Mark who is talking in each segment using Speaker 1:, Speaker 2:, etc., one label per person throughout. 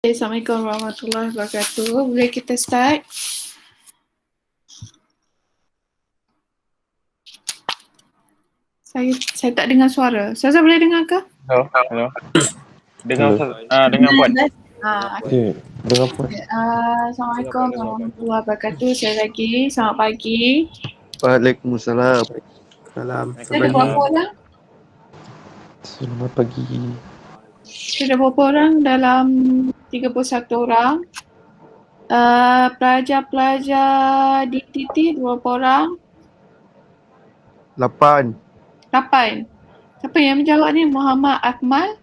Speaker 1: Assalamualaikum warahmatullahi wabarakatuh. Boleh kita start? Saya tak dengar suara. Ustazah boleh dengar ke?
Speaker 2: Hello. Dengan Puan.
Speaker 3: Okay, dengan Puan.
Speaker 1: Assalamualaikum warahmatullahi wabarakatuh. Saya lagi. Selamat pagi.
Speaker 3: Waalaikumsalam. Salam.
Speaker 1: Ada berapa orang?
Speaker 3: Selamat pagi.
Speaker 1: Sudah berapa orang dalam 31 orang? Pelajar-pelajar DTT berapa orang?
Speaker 3: 8.
Speaker 1: 8. Siapa yang menjawab ni? Muhammad Akmal?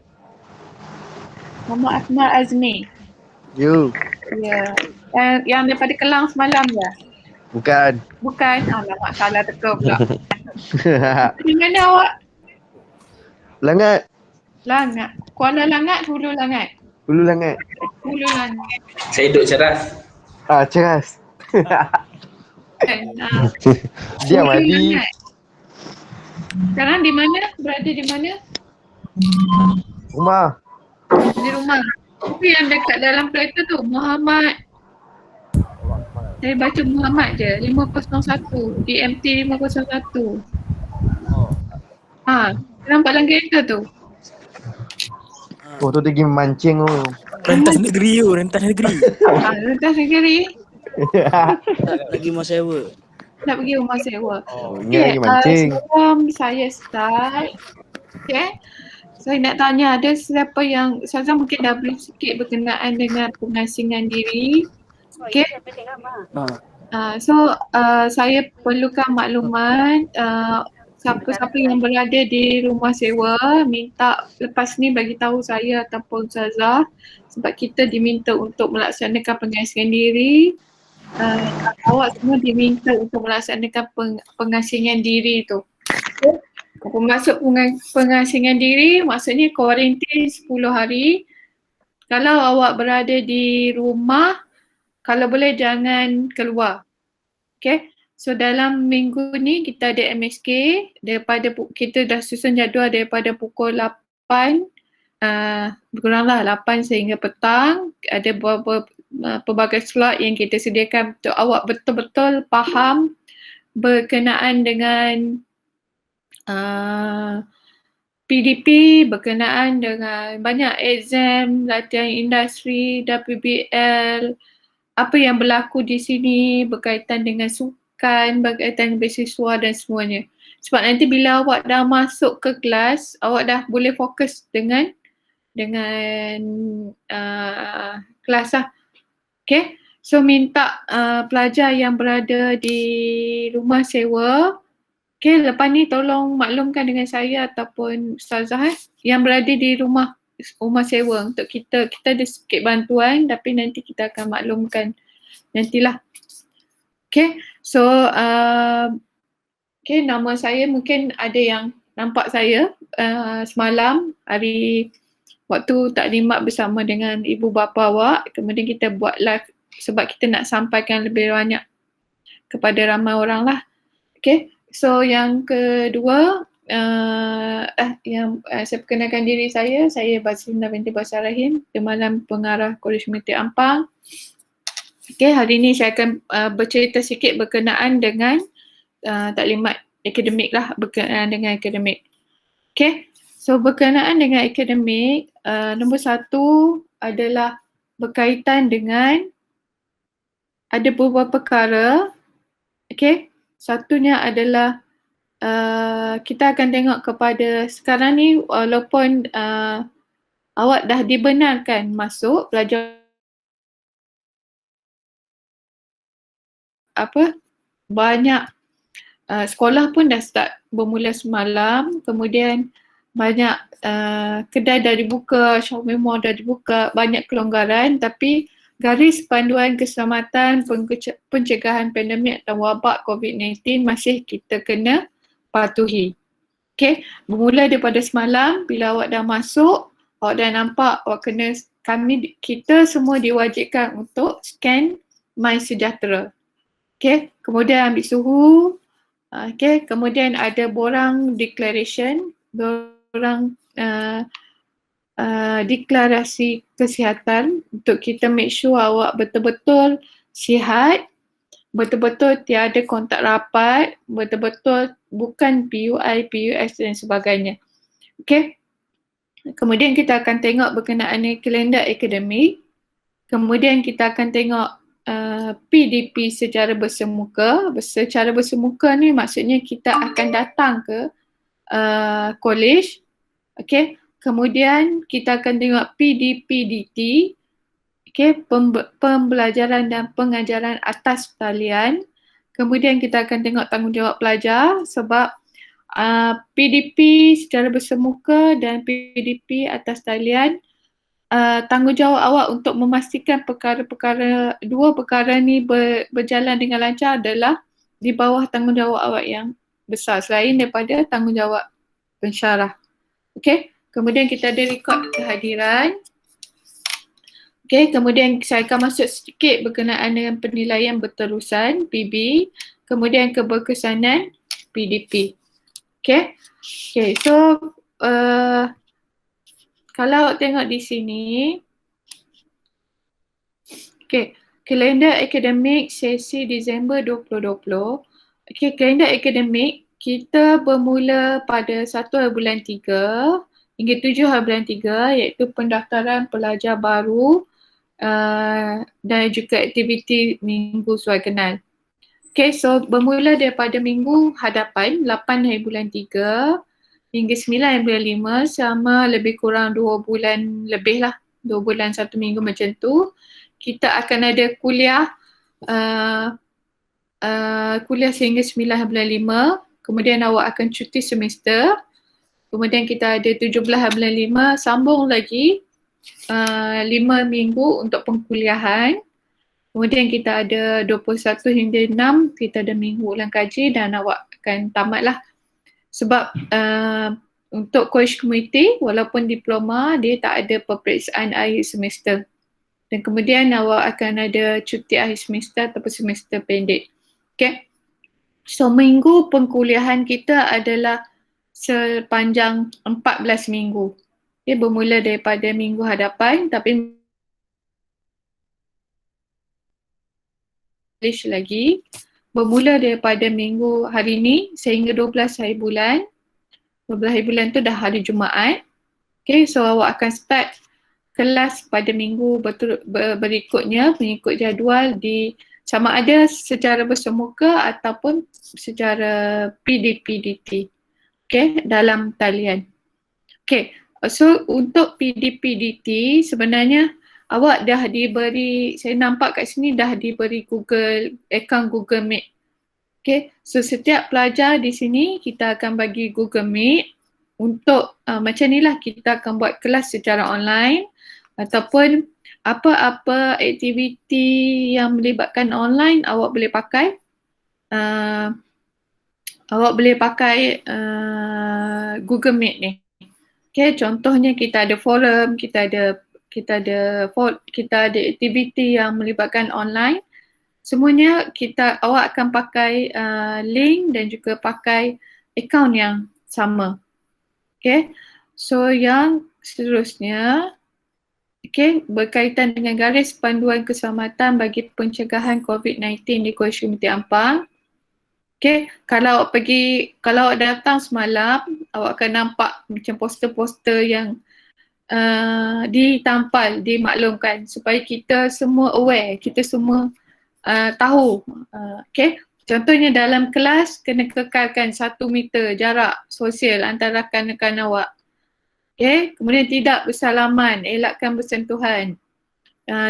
Speaker 1: Muhammad Akmal Azmi.
Speaker 3: You.
Speaker 1: Ya. Yang daripada Kelang semalam ya?
Speaker 3: Bukan.
Speaker 1: Bukan. Alamak, salah teka pula. Di mana awak?
Speaker 3: Langat.
Speaker 1: Langat. Kuala Langat, Hulu Langat.
Speaker 3: Hulu Langat.
Speaker 1: Hulu Langat.
Speaker 2: Saya duduk ceras.
Speaker 3: Ceras.
Speaker 1: Kan?
Speaker 3: Dia
Speaker 1: Hulu
Speaker 3: mati.
Speaker 1: Langat. Sekarang di mana? Berada di mana?
Speaker 3: Rumah.
Speaker 1: Di rumah. Itu yang dekat dalam kereta tu, Muhammad. Saya baca Muhammad je, 501. DMT 501. Nampak dalam kereta tu?
Speaker 3: Oh, tu pergi memancing tu.
Speaker 4: Rentas negeri tu, rentas negeri.
Speaker 1: Rentas negeri.
Speaker 4: Lagi mau sewa.
Speaker 1: Nak pergi rumah sewa.
Speaker 3: Ingat lagi mancing.
Speaker 1: Sebelum saya start, saya nak tanya, ada siapa yang, Ustazah mungkin dah brief sikit berkenaan dengan pengasingan diri. Saya perlukan maklumat siapa-siapa yang berada di rumah sewa minta lepas ni bagi tahu saya ataupun Ustazah, sebab kita diminta untuk melaksanakan pengasingan diri. Awak semua diminta untuk melaksanakan pengasingan diri tu. Maksud pengasingan diri maksudnya kuarantin 10 hari. Kalau awak berada di rumah, kalau boleh jangan keluar. Okay. So dalam minggu ni kita ada MSK, kita dah susun jadual daripada pukul 8, kuranglah 8 sehingga petang. Ada beberapa pelbagai slot yang kita sediakan untuk awak betul-betul faham berkenaan dengan PDP, berkenaan dengan banyak exam, latihan industri, WBL, apa yang berlaku di sini berkaitan dengan sukan, berkaitan dengan beasiswa dan semuanya. Sebab nanti bila awak dah masuk ke kelas, awak dah boleh fokus dengan kelas lah. Okay, so minta pelajar yang berada di rumah sewa, okay, lepas ni tolong maklumkan dengan saya ataupun Ustazah yang berada di rumah sewa untuk kita ada sikit bantuan tapi nanti kita akan maklumkan nantilah. Okay, so nama saya mungkin ada yang nampak saya semalam hari waktu taklimat bersama dengan ibu bapa awak, kemudian kita buat live sebab kita nak sampaikan lebih banyak kepada ramai orang lah. Okay, so yang kedua, saya perkenalkan diri saya Basrinda binti Basarahim, Jemalan Pengarah Kolej Miti Ampang. Okay, hari ini saya akan bercerita sikit berkenaan dengan taklimat akademik lah, berkenaan dengan akademik. Okay, so berkenaan dengan akademik, nombor satu adalah berkaitan dengan ada beberapa perkara. Okay, satunya adalah kita akan tengok kepada sekarang ni walaupun awak dah dibenarkan masuk pelajar banyak sekolah pun dah start bermula semalam, kemudian banyak kedai dah dibuka, shopping mall dah dibuka, banyak kelonggaran, tapi garis panduan keselamatan pencegahan pandemik atau wabak COVID-19 masih kita kena patuhi. Okay, bermula daripada semalam bila awak dah masuk, awak dah nampak awak kena, kita semua diwajibkan untuk scan MySejahtera. Okay, kemudian ambil suhu, okay, kemudian ada borang declaration, borang deklarasi kesihatan untuk kita make sure awak betul-betul sihat, betul-betul tiada kontak rapat, betul-betul bukan PUI, PUS dan sebagainya. Okay. Kemudian kita akan tengok berkenaan dengan kalendar akademik. Kemudian kita akan tengok PDP secara bersemuka. Secara bersemuka ni maksudnya kita akan datang ke college. Okay. Kemudian kita akan tengok PDPDT. Okay. Pembelajaran dan pengajaran atas talian. Kemudian kita akan tengok tanggungjawab pelajar sebab PDP secara bersemuka dan PDP atas talian, tanggungjawab awak untuk memastikan dua perkara ni berjalan dengan lancar adalah di bawah tanggungjawab awak yang besar selain daripada tanggungjawab pensyarah. Okey, kemudian kita ada rekod kehadiran. Okey, kemudian saya akan masuk sedikit berkenaan dengan penilaian berterusan PB, kemudian keberkesanan PDP. Okey. Okey, so kalau tengok di sini, okey, kalendar akademik sesi Disember 2020. Okey, kalendar akademik kita bermula pada 1 hari bulan 3 hingga 7 hari bulan 3 iaitu pendaftaran pelajar baru dan juga aktiviti minggu suai kenal. Okay, so bermula daripada minggu hadapan 8 hari bulan 3 hingga 9 hari bulan 5 sama lebih kurang 2 bulan lebih lah, 2 bulan 1 minggu macam tu. Kita akan ada kuliah kuliah sehingga 9 hari bulan 5, kemudian awak akan cuti semester. Kemudian kita ada 17 hari bulan 5, sambung lagi 5 minggu untuk pengkuliahan. Kemudian kita ada 21 hingga 6, kita ada minggu ulang kaji dan awak akan tamat lah. Sebab untuk college community, walaupun diploma, dia tak ada peperiksaan akhir semester. Dan kemudian awak akan ada cuti akhir semester ataupun semester pendek. Okay. So minggu pengkuliahan kita adalah sepanjang 14 minggu. Dia bermula daripada minggu hadapan tapi lagi bermula daripada minggu hari ni sehingga 12 hari bulan. 12 hari bulan tu dah hari Jumaat. Okay, so awak akan start kelas pada minggu berikutnya mengikut jadual di sama ada secara bersemuka ataupun secara PDPDT. Okay, dalam talian. Okay, so untuk PDPDT sebenarnya awak dah diberi, saya nampak kat sini dah diberi account Google Meet. Okay, so setiap pelajar di sini kita akan bagi Google Meet untuk macam ni lah kita akan buat kelas secara online ataupun apa-apa aktiviti yang melibatkan online awak boleh pakai. Awak boleh pakai Google Meet ni. Okay, contohnya kita ada forum, kita ada aktiviti yang melibatkan online. Semuanya awak akan pakai link dan juga pakai akaun yang sama. Okay, so yang seterusnya, okay, berkaitan dengan garis panduan keselamatan bagi pencegahan COVID-19 di College Community Ampang. Okay, kalau awak datang semalam, awak akan nampak macam poster-poster yang ditampal, dimaklumkan supaya kita semua aware, kita semua tahu. Okay, contohnya dalam kelas kena kekalkan 1 meter jarak sosial antara rakan-rakan awak. Okay, kemudian tidak bersalaman, elakkan bersentuhan,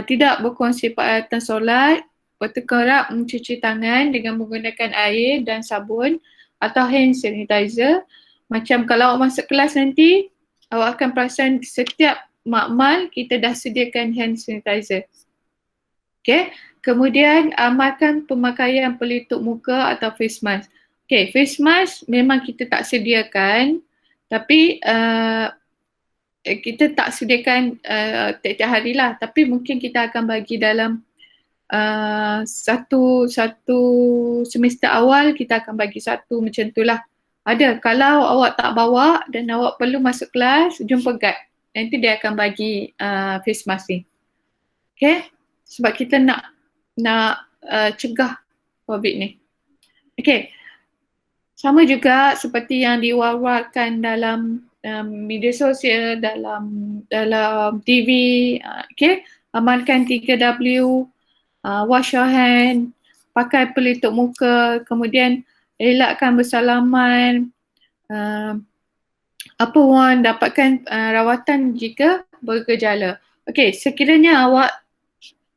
Speaker 1: tidak berkongsi peralatan solat, berkerap mencuci tangan dengan menggunakan air dan sabun atau hand sanitizer. Macam kalau awak masuk kelas nanti, awak akan perasan setiap makmal kita dah sediakan hand sanitizer. Okay, kemudian amalkan pemakaian pelitup muka atau face mask. Okay, face mask memang kita tak sediakan tapi kita tak sediakan tiap-tiap hari lah, tapi mungkin kita akan bagi dalam satu semester awal kita akan bagi satu macam tu lah. Ada, kalau awak tak bawa dan awak perlu masuk kelas, jumpa guard. nanti dia akan bagi face mask ni. Okay, sebab kita nak cegah COVID ni. Okay, sama juga seperti yang diwar-warkan dalam media sosial, dalam TV. Okay, amalkan 3W, wash your hand, pakai pelitup muka, kemudian elakkan bersalaman, dapatkan rawatan jika bergejala. Okey, sekiranya awak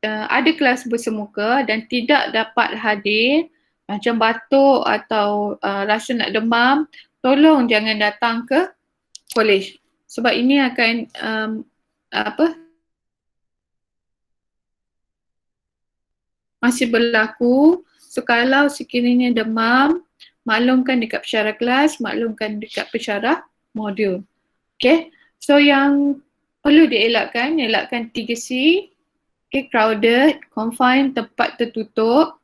Speaker 1: ada kelas bersemuka dan tidak dapat hadir, macam batuk atau rasa nak demam, tolong jangan datang ke kolej. Sebab ini akan masih berlaku. So kalau sekiranya demam, maklumkan dekat pensyarah kelas, maklumkan dekat pensyarah modul. Okay, so yang perlu elakkan 3C. Okay, crowded, confined, tempat tertutup.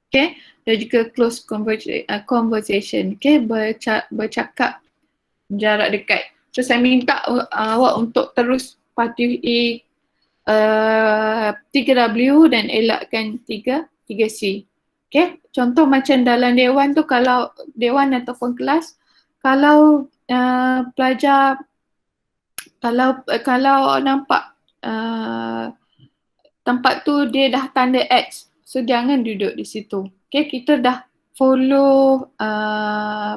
Speaker 1: Okay, dan juga close conversation. Okay, bercakap jarak dekat. So saya minta awak untuk terus patuhi 3W dan elakkan 3C. Okay, contoh macam dalam dewan tu, kalau dewan ataupun kelas, kalau pelajar, kalau nampak tempat tu dia dah tanda X, so jangan duduk di situ. Okay, kita dah follow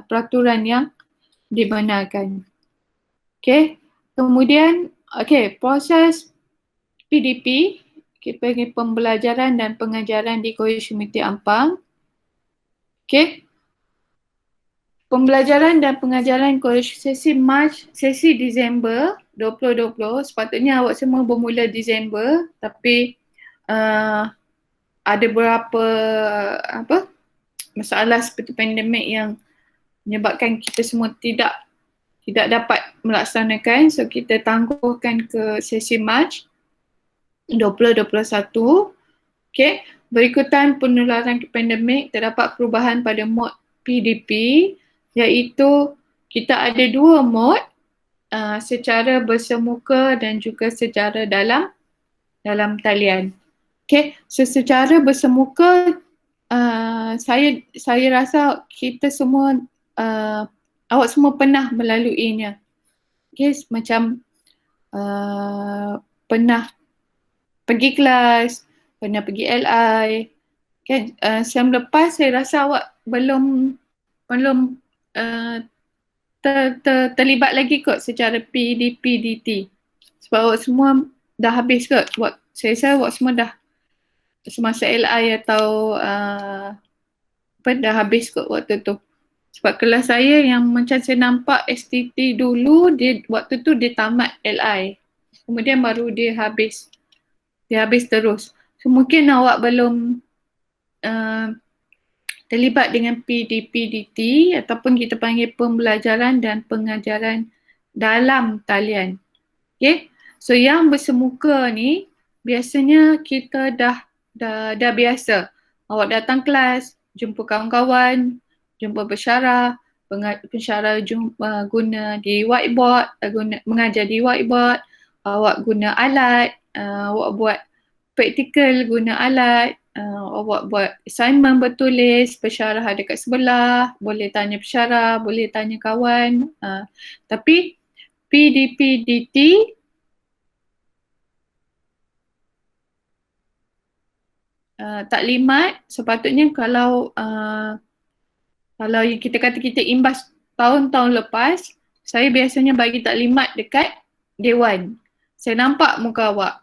Speaker 1: peraturan yang dibenarkan. Okay, kemudian proses PDP, kita panggil pembelajaran dan pengajaran di College Unity Ampang. Okay, pembelajaran dan pengajaran College sesi Disember 2020, sepatutnya awak semua bermula Disember, tapi ada beberapa masalah seperti pandemik yang menyebabkan kita semua tidak dapat melaksanakan, so kita tangguhkan ke sesi Mac 2021. Okay, berikutan penularan pandemik, terdapat perubahan pada mod PDP, iaitu kita ada 2 mod, secara bersemuka dan juga secara dalam talian. Okay, so secara bersemuka, saya rasa kita semua, awak semua pernah melaluinya. Okay, macam pernah pergi kelas, pernah pergi LI. Okay, sem lepas saya rasa awak belum terlibat lagi kot secara PDP-DT. Sebab awak semua dah habis kot. Saya rasa awak semua dah semasa LI atau dah habis kot waktu tu. Sebab kelas saya yang macam saya nampak STT dulu, waktu tu dia tamat LI. Kemudian baru dia habis. Dia habis terus. So mungkin awak belum terlibat dengan PDP-DT ataupun kita panggil pembelajaran dan pengajaran dalam talian. Okay, so yang bersemuka ni biasanya kita dah biasa. Awak datang kelas, jumpa kawan-kawan, jumpa pensyarah, pensyarah guna di whiteboard, mengajar di whiteboard, awak guna alat, awak buat praktikal guna alat, awak buat assignment bertulis, pensyarah ada kat sebelah, boleh tanya pensyarah, boleh tanya kawan. Tapi PDP-DT taklimat sepatutnya kalau kita kata kita imbas tahun-tahun lepas, saya biasanya bagi taklimat dekat dewan. Saya nampak muka awak.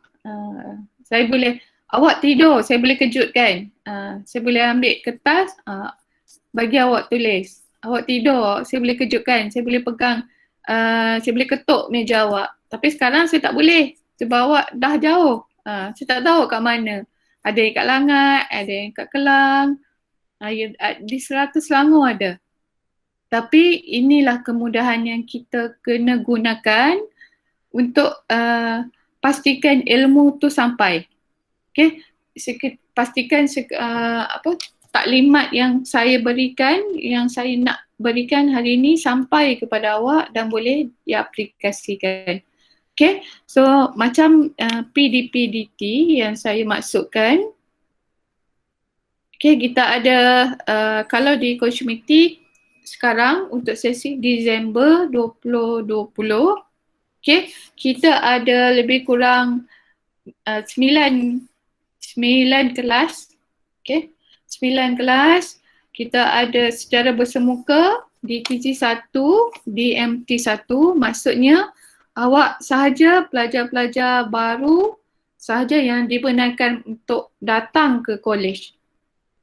Speaker 1: Saya boleh, awak tidur, saya boleh kejutkan. Saya boleh ambil kertas, bagi awak tulis. Awak tidur, saya boleh kejutkan. Saya boleh pegang, saya boleh ketuk meja awak. Tapi sekarang saya tak boleh sebab awak dah jauh. Saya tak tahu kat mana. Ada yang kat Langat, ada yang kat Kelang, di 100 Selangor ada. Tapi inilah kemudahan yang kita kena gunakan untuk pastikan ilmu tu sampai. Okay, pastikan taklimat yang saya berikan, yang saya nak berikan hari ini sampai kepada awak dan boleh diaplikasikan. Okay, so macam PDPDT yang saya maksudkan, okay, kita ada kalau di kosmetik sekarang untuk sesi Disember 2020, okay, kita ada lebih kurang 9 kelas, okay, 9 kelas. Kita ada secara bersemuka di TT1, di MT1, maksudnya awak sahaja pelajar-pelajar baru sahaja yang dibenarkan untuk datang ke kolej.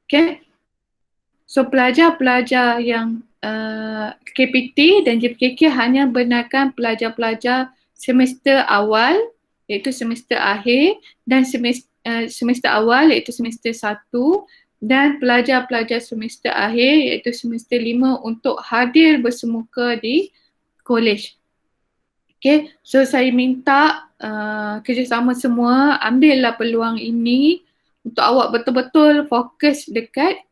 Speaker 1: Okay. So pelajar-pelajar yang KPT dan JPKK hanya benarkan pelajar-pelajar semester awal iaitu semester akhir dan semester awal iaitu semester 1 dan pelajar-pelajar semester akhir iaitu semester 5 untuk hadir bersemuka di kolej. Okay, so saya minta kerjasama semua ambillah peluang ini untuk awak betul-betul fokus dekat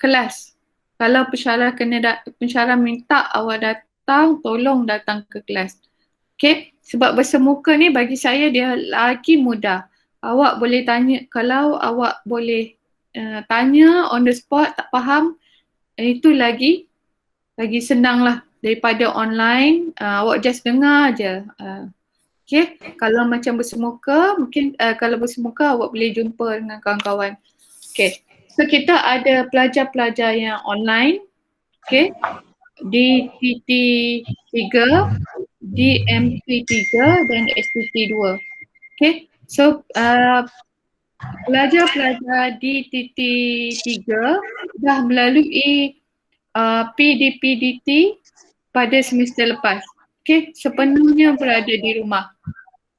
Speaker 1: kelas. Kalau pensyarah minta awak datang, tolong datang ke kelas. Okay, sebab bersemuka ni bagi saya dia lagi mudah. Awak boleh tanya, kalau awak boleh tanya on the spot, tak faham, itu lagi senang lah daripada online, awak just dengar je. Okay, kalau macam bersemuka, mungkin kalau bersemuka awak boleh jumpa dengan kawan-kawan. Okay, so kita ada pelajar-pelajar yang online, okay, di TT3, di MT3 dan ST2. Okay, so pelajar-pelajar di TT3 dah melalui PDPDT pada semester lepas. Okay, sepenuhnya berada di rumah.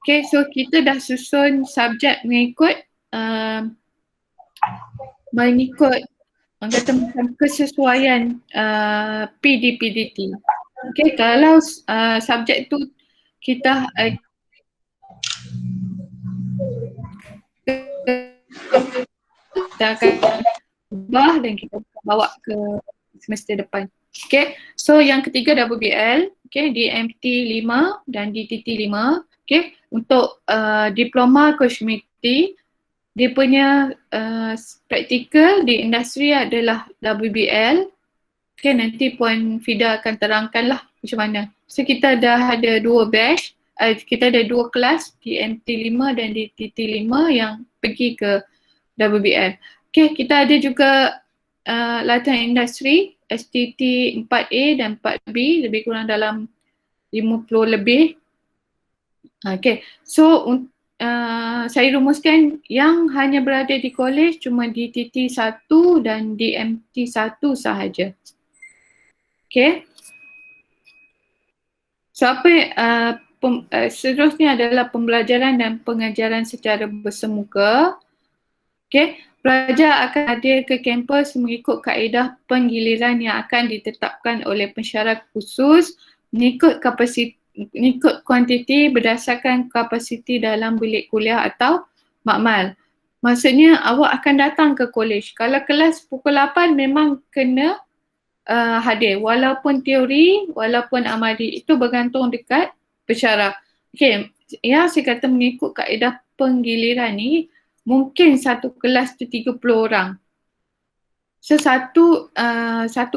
Speaker 1: Okay, so kita dah susun subjek mengikut orang kata macam kesesuaian PDPDT. Okay, kalau subjek tu kita akan ubah dan kita bawa ke semester depan. Okay, so yang ketiga WBL, okay, di MT5 dan di TT5, okay, untuk diploma kosmetik, dia punya praktikal di industri adalah WBL. Okay, nanti Puan Fida akan terangkan lah macam mana. So kita dah ada 2 batch, kita ada 2 kelas di MT5 dan di TT5 yang pergi ke WBL. Okay, kita ada juga latihan industri STT 4A dan 4B, lebih kurang dalam 50 lebih. Okay, so saya rumuskan yang hanya berada di kolej cuma di TT1 dan di MT1 sahaja. Okay. So apa seterusnya adalah pembelajaran dan pengajaran secara bersemuka. Okay. Pelajar akan hadir ke kampus mengikut kaedah penggiliran yang akan ditetapkan oleh pensyarah khusus mengikut kuantiti berdasarkan kapasiti dalam bilik kuliah atau makmal. Maksudnya awak akan datang ke kolej. Kalau kelas pukul 8 memang kena hadir. Walaupun teori, walaupun amali, itu bergantung dekat pensyarah. Okay, yang saya kata mengikut kaedah penggiliran ni, mungkin satu kelas tu 30 orang. So satu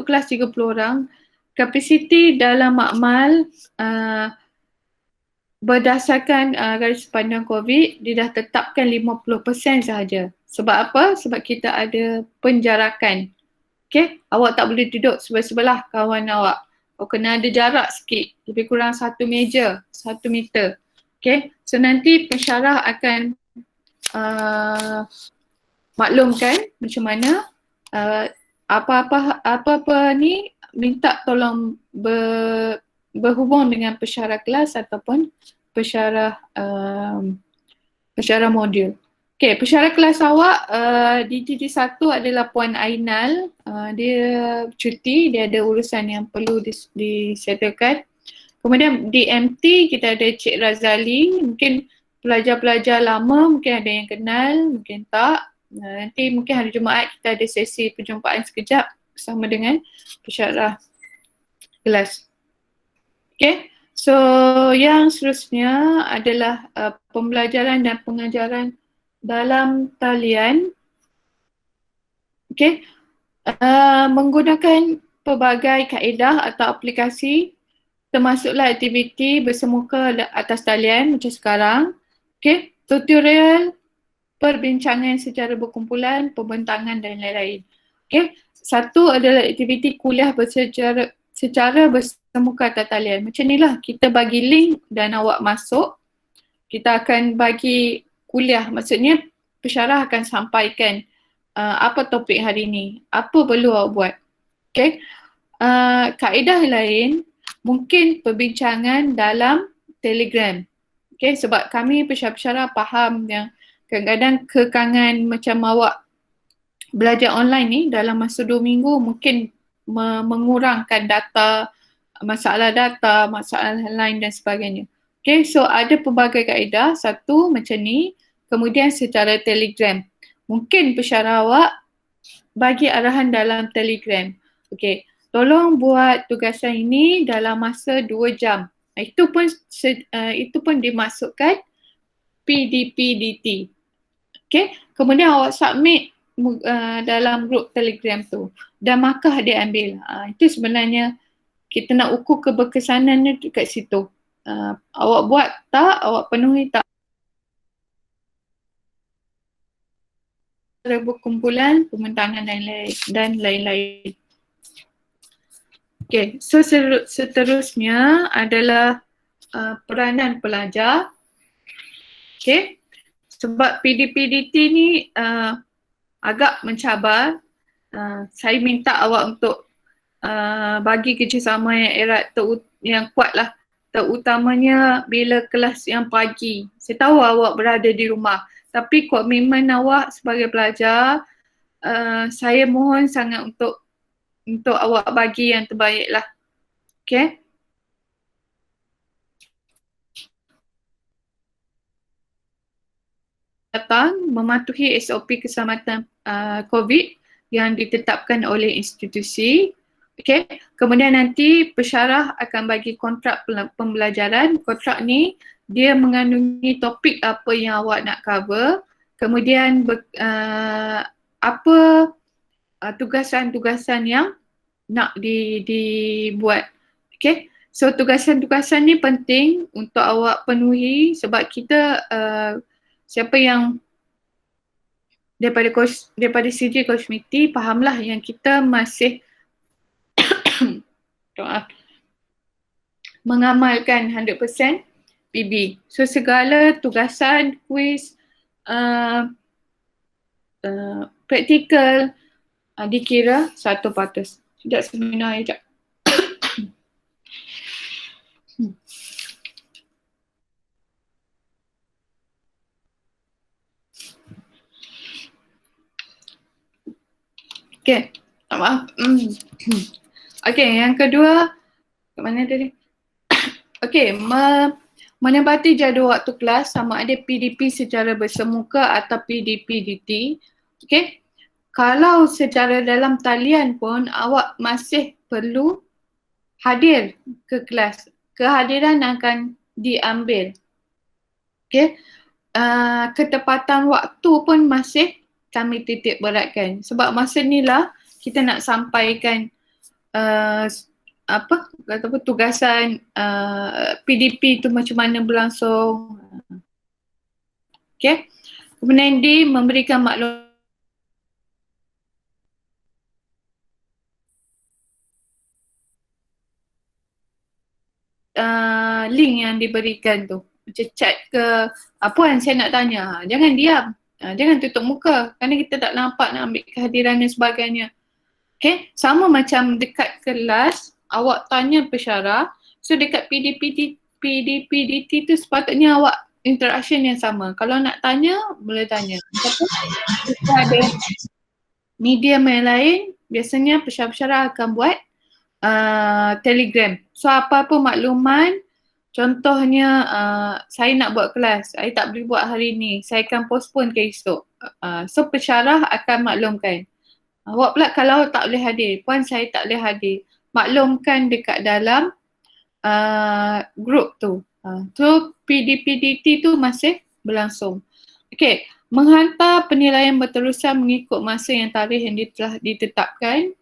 Speaker 1: kelas 30 orang, kapasiti dalam makmal berdasarkan garis pandang COVID, dia dah tetapkan 50% sahaja. Sebab apa? Sebab kita ada penjarakan. Okay, awak tak boleh duduk sebelah-sebelah kawan awak. Awak kena ada jarak sikit, lebih kurang 1 meja, 1 meter. Okay, so nanti pensyarah akan maklumkan macam mana apa-apa ni minta tolong berhubung dengan pensyarah kelas ataupun pensyarah modul. Okay, pensyarah kelas awak di TT1 adalah Puan Ainal. Dia cuti, dia ada urusan yang perlu disettlekan. Kemudian di MT kita ada Cik Razali, mungkin pelajar-pelajar lama mungkin ada yang kenal, mungkin tak. Nanti mungkin hari Jumaat kita ada sesi perjumpaan sekejap bersama dengan pensyarah kelas. Okay, So yang seterusnya adalah pembelajaran dan pengajaran dalam talian. Okay. Menggunakan pelbagai kaedah atau aplikasi termasuklah aktiviti bersemuka atas talian macam sekarang. Okay. Tutorial, perbincangan secara berkumpulan, pembentangan dan lain-lain. Okay. Satu adalah aktiviti kuliah secara bersemuka atas talian. Macam inilah kita bagi link dan awak masuk. Kita akan bagi kuliah, maksudnya pensyarah akan sampaikan apa topik hari ini, apa perlu awak buat. Okay. Kaedah lain mungkin perbincangan dalam Telegram. Okay, sebab kami pensyarah faham yang kadang-kadang kekangan macam awak belajar online ni dalam masa 2 minggu mungkin mengurangkan data, masalah lain dan sebagainya. Okay, so ada pelbagai kaedah. Satu macam ni, kemudian secara Telegram. Mungkin pensyarah awak bagi arahan dalam Telegram. Okay, tolong buat tugasan ini dalam masa 2 jam. Itu pun dimasukkan PDPDT. Okay, kemudian awak submit dalam grup Telegram tu dan markah dia ambil. Itu sebenarnya kita nak ukur keberkesanannya dekat situ. Awak buat tak, awak penuhi tak. Berkumpulan, pembentangan dan lain-lain. Okay, so seterusnya adalah peranan pelajar. Okay, sebab PDPDT ni agak mencabar. Saya minta awak untuk bagi kerjasama yang erat, yang kuat lah. Terutamanya bila kelas yang pagi. Saya tahu awak berada di rumah. Tapi komitmen awak sebagai pelajar, saya mohon sangat untuk awak bagi yang terbaik lah. Okay. Datang mematuhi SOP keselamatan COVID yang ditetapkan oleh institusi. Okay. Kemudian nanti pensyarah akan bagi kontrak pembelajaran. Kontrak ni dia mengandungi topik apa yang awak nak cover. Kemudian apa tugasan-tugasan yang nak dibuat. Okay. So tugasan-tugasan ni penting untuk awak penuhi sebab kita siapa yang daripada CJ Kosmiti fahamlah yang kita masih mengamalkan 100% PB. So segala tugasan, kuis, praktikal dikira 100%. Sekejap seminar sekejap. Okay, maaf. Okay, yang kedua, ke mana tadi? Okay, menempati jadual waktu kelas sama ada PDP secara bersemuka atau PDPDT. Okay, kalau secara dalam talian pun awak masih perlu hadir ke kelas. Kehadiran akan diambil. Okay, ketepatan waktu pun masih kami titik beratkan. Sebab masa ni lah kita nak sampaikan tugasan PDP tu macam mana berlangsung. Okay. Kemudian memberikan maklum link yang diberikan tu. Macam chat ke apa yang saya nak tanya. Jangan diam. Jangan tutup muka kerana kita tak nampak nak ambil kehadiran dan sebagainya. Okay, sama macam dekat kelas awak tanya pensyarah, so dekat PDPDT tu sepatutnya awak interaction yang sama. Kalau nak tanya, boleh tanya. Tapi kita ada medium yang lain, biasanya pensyarah akan buat Telegram. So apa-apa makluman, contohnya saya nak buat kelas, saya tak boleh buat hari ni, saya akan postpone ke esok. So pensyarah akan maklumkan. Awak pula kalau tak boleh hadir, puan saya tak boleh hadir, maklumkan dekat dalam group tu. So PDPDT tu masih berlangsung. Okey, menghantar penilaian berterusan mengikut masa yang tarikh yang telah ditetapkan.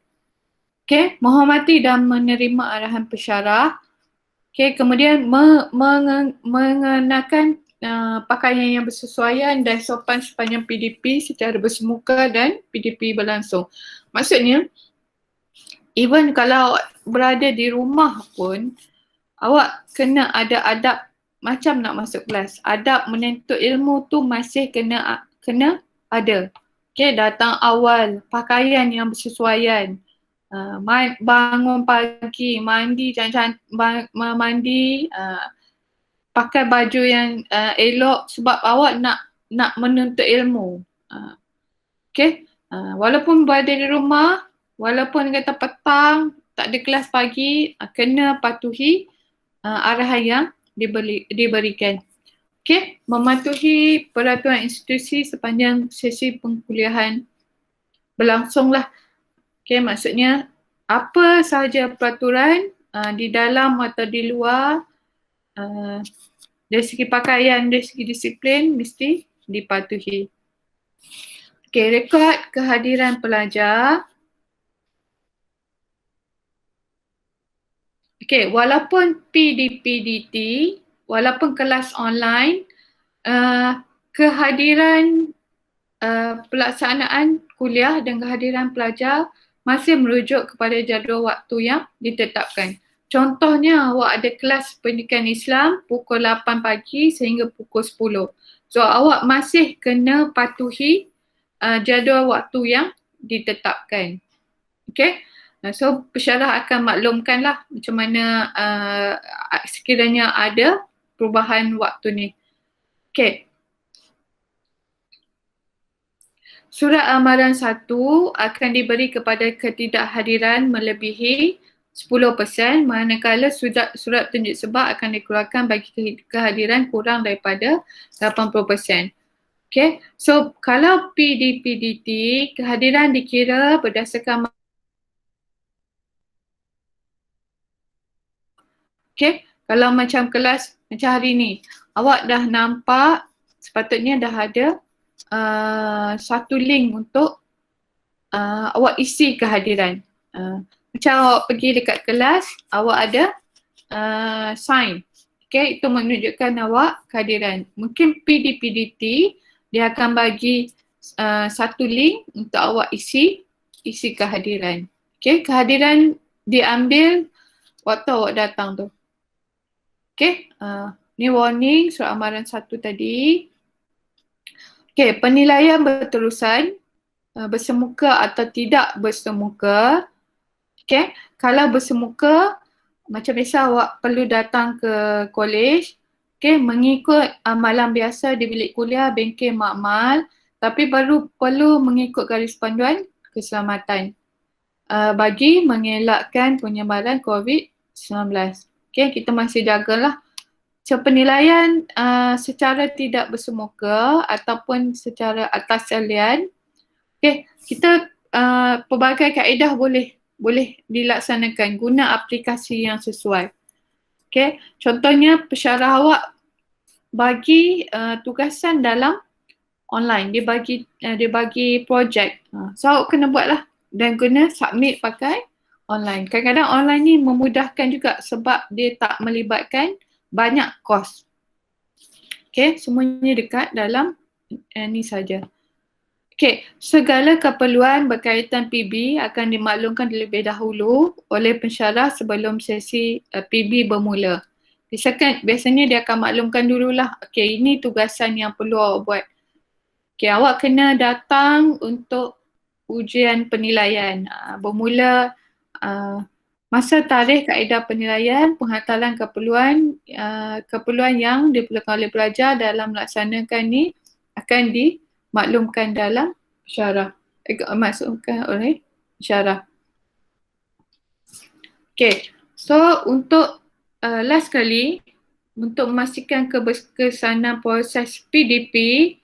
Speaker 1: Okey, menghormati dan menerima arahan pensyarah. Okey, kemudian mengenakan pakaian yang bersesuaian dan sopan sepanjang PDP secara bersemuka dan PDP berlangsung. Maksudnya, even kalau berada di rumah pun, awak kena ada adab macam nak masuk kelas. Adab menuntut ilmu tu masih kena ada. Okay, datang awal, pakaian yang bersesuaian. Bangun pagi, mandi mandi, pakai baju yang elok sebab awak nak menuntut ilmu. Okay, walaupun berada di rumah, walaupun kata petang, tak ada kelas pagi, kena patuhi arahan yang diberikan. Okey, mematuhi peraturan institusi sepanjang sesi pengkuliahan berlangsunglah. Okey, maksudnya apa sahaja peraturan di dalam atau di luar, dari segi pakaian, dari segi disiplin mesti dipatuhi. Okey, rekod kehadiran pelajar. Okay, walaupun PDPDT, walaupun kelas online, kehadiran pelaksanaan kuliah dan kehadiran pelajar masih merujuk kepada jadual waktu yang ditetapkan. Contohnya, awak ada kelas pendidikan Islam pukul 8 pagi sehingga pukul 10. So, awak masih kena patuhi jadual waktu yang ditetapkan. Okay? So pensyarah akan maklumkanlah macam mana sekiranya ada perubahan waktu ni. Okay. Surat amaran 1 akan diberi kepada ketidakhadiran melebihi 10%, manakala surat tunjuk sebab akan dikeluarkan bagi kehadiran kurang daripada 80%. Okay. So kalau PDPDT, kehadiran dikira berdasarkan okay, kalau macam kelas macam hari ni, awak dah nampak sepatutnya dah ada satu link untuk awak isi kehadiran. Macam awak pergi dekat kelas, awak ada sign. Okay, itu menunjukkan awak kehadiran. Mungkin PDPDT, dia akan bagi satu link untuk awak isi kehadiran. Okay, kehadiran diambil waktu awak datang tu. Okay, ni warning surat amaran 1 tadi. Okay, penilaian berterusan, bersemuka atau tidak bersemuka. Okay, kalau bersemuka, macam biasa awak perlu datang ke kolej, okay, mengikut amalan biasa di bilik kuliah, bengkel makmal, tapi perlu mengikut garis panduan keselamatan bagi mengelakkan penyebaran COVID-19. Okay, kita masih jagalah. So penilaian secara tidak bersemuka ataupun secara atas talian, okay, kita pelbagai kaedah boleh dilaksanakan guna aplikasi yang sesuai. Okay, contohnya pensyarah awak bagi tugasan dalam online, dia bagi projek. So awak kena buatlah dan guna submit pakai online. Kadang-kadang online ni memudahkan juga sebab dia tak melibatkan banyak kos. Okay, semuanya dekat dalam ni saja. Okay, segala keperluan berkaitan PB akan dimaklumkan terlebih dahulu oleh pensyarah sebelum sesi PB bermula. Biasanya dia akan maklumkan dululah, okay, ini tugasan yang perlu awak buat. Okay, awak kena datang untuk ujian penilaian. Bermula masa tarikh kaedah penilaian, penghantaran keperluan yang diperlukan oleh pelajar dalam melaksanakan ni akan dimaklumkan dalam pensyarah. Maksudkan oleh pensyarah. Okay, so untuk last kali, untuk memastikan keberkesanan proses PDP,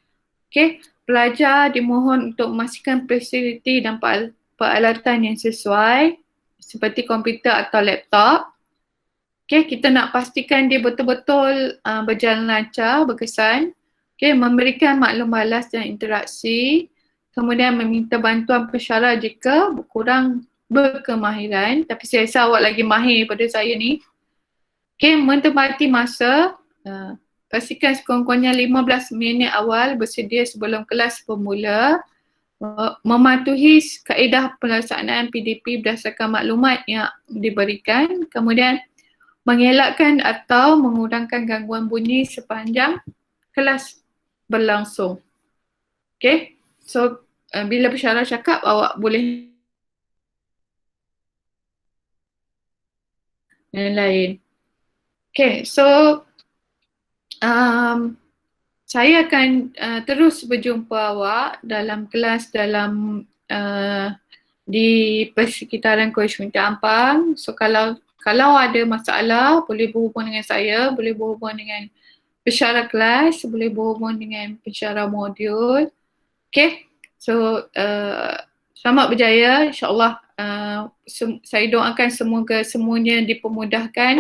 Speaker 1: okay, pelajar dimohon untuk memastikan fasiliti dan peralatan yang sesuai seperti komputer atau laptop. Okay, kita nak pastikan dia betul-betul berjalan lancar, berkesan. Okay, memberikan maklum balas dan interaksi. Kemudian meminta bantuan pensyarah jika kurang berkemahiran. Tapi saya rasa awak lagi mahir pada saya ni. Okay, mentempati masa. Pastikan sekurang-kurangnya 15 minit awal bersedia sebelum kelas bermula. Mematuhi kaedah pelaksanaan PDP berdasarkan maklumat yang diberikan. Kemudian mengelakkan atau mengurangkan gangguan bunyi sepanjang kelas berlangsung. Okay, so bila pensyarah cakap awak boleh yang lain. Okay, so saya akan terus berjumpa awak dalam kelas di persekitaran Kolej Minta Ampang. So kalau ada masalah boleh berhubung dengan saya, boleh berhubung dengan pensyarah kelas, boleh berhubung dengan pensyarah modul. Okay, so selamat berjaya, insyaAllah. Saya doakan semoga semuanya dipermudahkan.